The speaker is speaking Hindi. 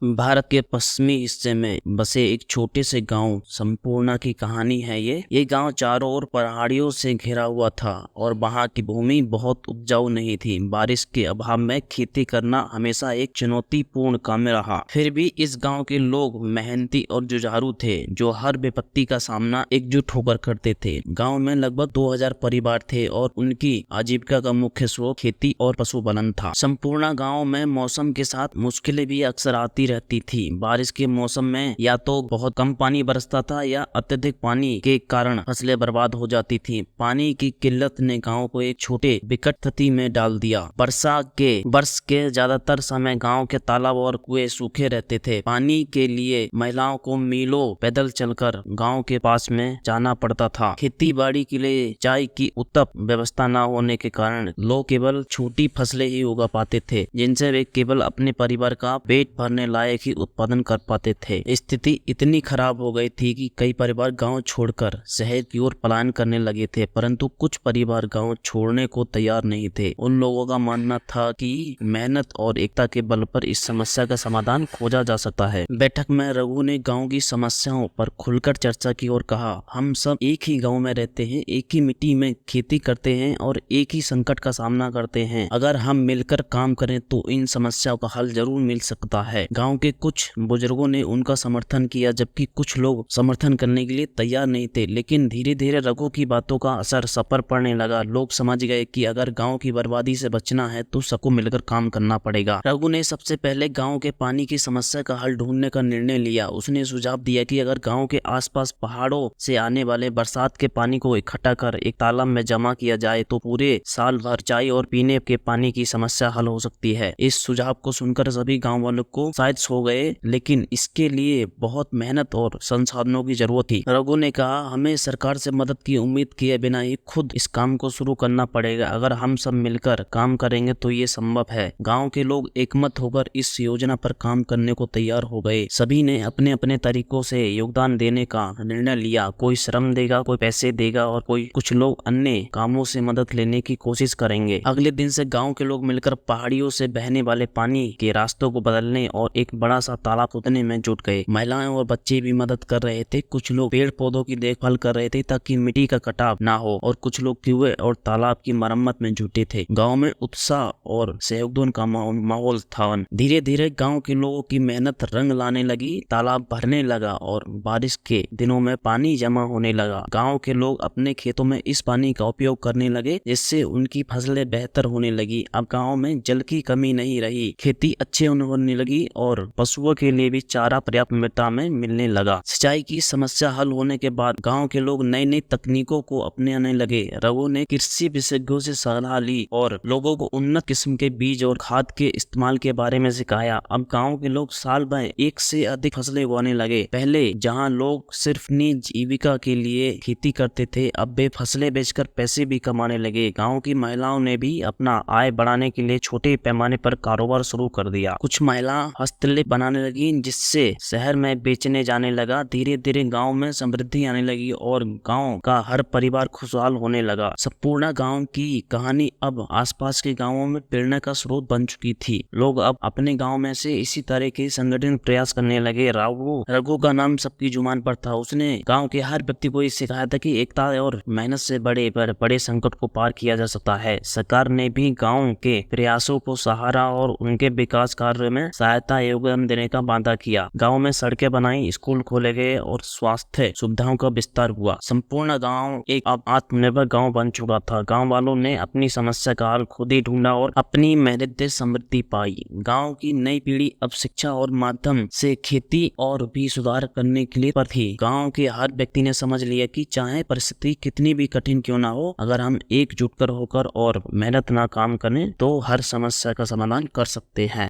भारत के पश्चिमी हिस्से में बसे एक छोटे से गांव संपूर्णा की कहानी है। ये गांव चारों ओर पहाड़ियों से घिरा हुआ था और वहां की भूमि बहुत उपजाऊ नहीं थी। बारिश के अभाव में खेती करना हमेशा एक चुनौतीपूर्ण काम रहा। फिर भी इस गांव के लोग मेहनती और जुझारू थे, जो हर विपत्ति का सामना एकजुट होकर करते थे। गाँव में लगभग 2000 परिवार थे और उनकी आजीविका का मुख्य स्रोत खेती और पशुपालन था। संपूर्णा गाँव में मौसम के साथ मुश्किलें भी अक्सर आती रहती थी। बारिश के मौसम में या तो बहुत कम पानी बरसता था या अत्यधिक पानी के कारण फसलें बर्बाद हो जाती थी। पानी की किल्लत ने गांव को एक छोटे विकट स्थिति में डाल दिया। वर्ष के ज्यादातर समय गांव के तालाब और कुएं सूखे रहते थे। पानी के लिए महिलाओं को मीलों पैदल चलकर गांव के पास में जाना पड़ता था। खेती बाड़ी के लिए चाय की उत्तम व्यवस्था न होने के कारण लोग केवल छोटी फसलें ही उगा पाते थे, जिनसे वे केवल अपने परिवार का पेट भरने लायक ही उत्पादन कर पाते थे। स्थिति इतनी खराब हो गई थी कि कई परिवार गांव छोड़कर शहर की ओर पलायन करने लगे थे, परंतु कुछ परिवार गांव छोड़ने को तैयार नहीं थे। उन लोगों का मानना था कि मेहनत और एकता के बल पर इस समस्या का समाधान खोजा जा सकता है। बैठक में रघु ने गांव की समस्याओं पर खुलकर चर्चा की और कहा, हम सब एक ही गांव में रहते हैं, एक ही मिट्टी में खेती करते हैं और एक ही संकट का सामना करते हैं। अगर हम मिलकर काम करें तो इन समस्याओं का हल जरूर मिल सकता है। गांव के कुछ बुजुर्गों ने उनका समर्थन किया, जबकि कुछ लोग समर्थन करने के लिए तैयार नहीं थे। लेकिन धीरे धीरे रघु की बातों का असर सब पर पड़ने लगा। लोग समझ गए कि अगर गांव की बर्बादी से बचना है तो सबको मिलकर काम करना पड़ेगा। रघु ने सबसे पहले गांव के पानी की समस्या का हल ढूंढने का निर्णय लिया। उसने सुझाव दिया कि अगर गांव के आसपास पहाड़ों से आने वाले बरसात के पानी को इकट्ठा कर एक तालाब में जमा किया जाए तो पूरे साल भर चाय और पीने के पानी की समस्या हल हो सकती है। इस सुझाव को सुनकर सभी गाँव वालों को शायद सो गए, लेकिन इसके लिए बहुत मेहनत और संसाधनों की जरूरत थी। रघु ने कहा, हमें सरकार से मदद की उम्मीद किए बिना ही खुद इस काम को शुरू करना पड़ेगा। अगर हम सब मिलकर काम करेंगे तो ये संभव है। गांव के लोग एकमत होकर इस योजना पर काम करने को तैयार हो गए। सभी ने अपने अपने तरीकों से योगदान देने का निर्णय लिया। कोई श्रम देगा, कोई पैसे देगा और कुछ लोग अन्य कामों से मदद लेने की कोशिश करेंगे। अगले दिन से गाँव के लोग मिलकर पहाड़ियों से बहने वाले पानी के रास्तों को बदलने और एक बड़ा सा तालाब खोदने में जुट गए। महिलाएं और बच्चे भी मदद कर रहे थे। कुछ लोग पेड़ पौधों की देखभाल कर रहे थे ताकि मिट्टी का कटाव ना हो, और कुछ लोग कुएं और तालाब की मरम्मत में जुटे थे। गांव में उत्साह और सहयोग का माहौल था। धीरे धीरे गांव के लोगों की मेहनत रंग लाने लगी। तालाब भरने लगा और बारिश के दिनों में पानी जमा होने लगा। गाँव के लोग अपने खेतों में इस पानी का उपयोग करने लगे, जिससे उनकी फसलें बेहतर होने लगी। अब गाँव में जल की कमी नहीं रही, खेती अच्छे होने लगी और पशुओं के लिए भी चारा पर्याप्त मात्रा में मिलने लगा। सिंचाई की समस्या हल होने के बाद गांव के लोग नई नई तकनीकों को अपनाने लगे। रघु ने कृषि विशेषज्ञों से सलाह ली और लोगों को उन्नत किस्म के बीज और खाद के इस्तेमाल के बारे में सिखाया। अब गांव के लोग साल भर एक से अधिक फसलें उगाने लगे। पहले जहां लोग सिर्फ अपनी जीविका के लिए खेती करते थे, अब वे फसलें बेचकर पैसे भी कमाने लगे। गाँव की महिलाओं ने भी अपना आय बढ़ाने के लिए छोटे पैमाने पर कारोबार शुरू कर दिया। कुछ महिला हस्तशिल्प बनाने लगी, जिससे शहर में बेचने जाने लगा। धीरे धीरे गांव में समृद्धि आने लगी और गांव का हर परिवार खुशहाल होने लगा। संपूर्ण गांव की कहानी अब आसपास के गांवों में प्रेरणा का स्रोत बन चुकी थी। लोग अब अपने गांव में से इसी तरह के संगठन प्रयास करने लगे। रघु का नाम सबकी जुबान पर था। उसने गाँव के हर व्यक्ति को ये सिखाया था कि एकता और मेहनत से बड़े संकट को पार किया जा सकता है। सरकार ने भी गाँव के प्रयासों को सहारा और उनके विकास कार्य में सहायता योगदान देने का वादा किया। गांव में सड़कें बनाई, स्कूल खोले गए और स्वास्थ्य सुविधाओं का विस्तार हुआ। संपूर्ण गांव एक अब आत्मनिर्भर गांव बन चुका था। गांव वालों ने अपनी समस्या का हल खुद ही ढूंढा और अपनी मेहनत से समृद्धि पाई। गांव की नई पीढ़ी अब शिक्षा और माध्यम से खेती और भी सुधार करने के लिए पर थी। गांव के हर व्यक्ति ने समझ लिया कि चाहे परिस्थिति कितनी भी कठिन क्यों ना हो, अगर हम एकजुट होकर और मेहनत ना काम करें तो हर समस्या का समाधान कर सकते हैं।